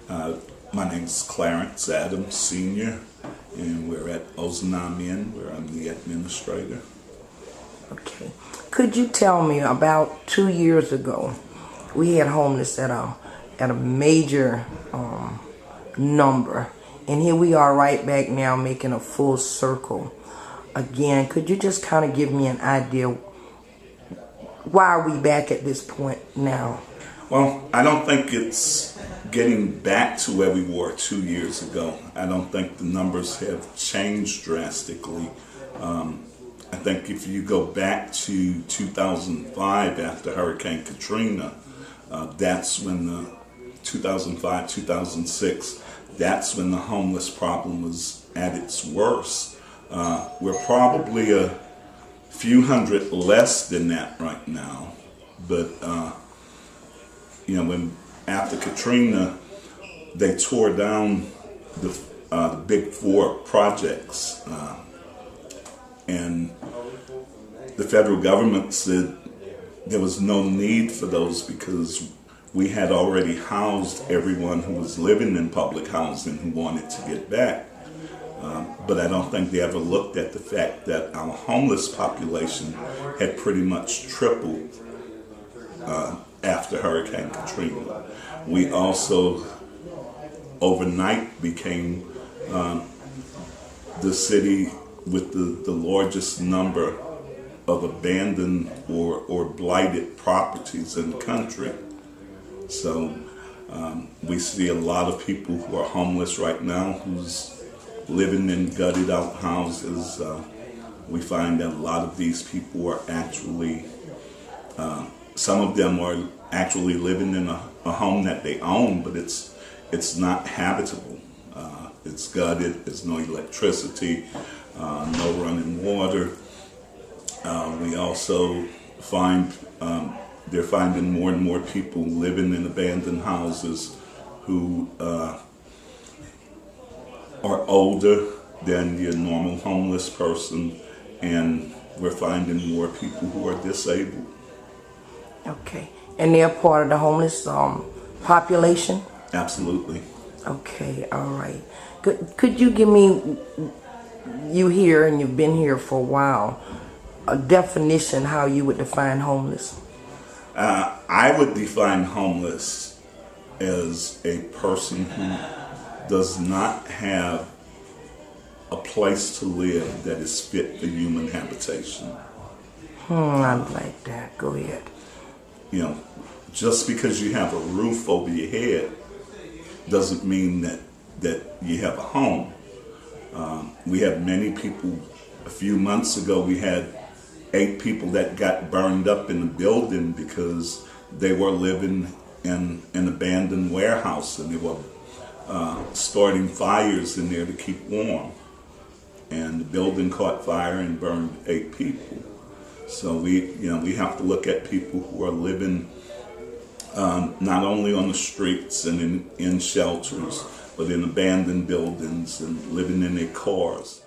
Uh, my name's Clarence Adams Sr., and we're at Oznamin, where I'm the administrator. Okay. Could you tell me, about 2 years ago, we had homeless at a major number, and here we are right back now making a full circle again. Could you just kind of give me an idea, why are we back at this point now? Well, I don't think it's getting back to where we were 2 years ago. I don't think the numbers have changed drastically. I think if you go back to 2005 after Hurricane Katrina, that's when the 2005, 2006, that's when the homeless problem was at its worst. We're probably a few hundred less than that right now, but when after Katrina, they tore down the big four projects, and the federal government said there was no need for those because we had already housed everyone who was living in public housing who wanted to get back. But I don't think they ever looked at the fact that our homeless population had pretty much tripled after Hurricane Katrina. We also overnight became the city with the largest number of abandoned or blighted properties in the country. So we see a lot of people who are homeless right now who's living in gutted out houses. We find that a lot of these people are actually, some of them are actually living in a home that they own, but it's not habitable. It's gutted, there's no electricity, no running water. We also find they're finding more and more people living in abandoned houses who are older than your normal homeless person, and we're finding more people who are disabled. Okay. And they're part of the homeless population? Absolutely. Okay, all right. Could you give me, you here and you've been here for a while, a definition how you would define homeless? I would define homeless as a person who does not have a place to live that is fit for human habitation. I like that. Go ahead. Just because you have a roof over your head doesn't mean that you have a home. We have many people. A few months ago, we had 8 people that got burned up in a building because they were living in an abandoned warehouse and they were starting fires in there to keep warm. And the building caught fire and burned 8 people. So we have to look at people who are living not only on the streets and in shelters, but in abandoned buildings and living in their cars.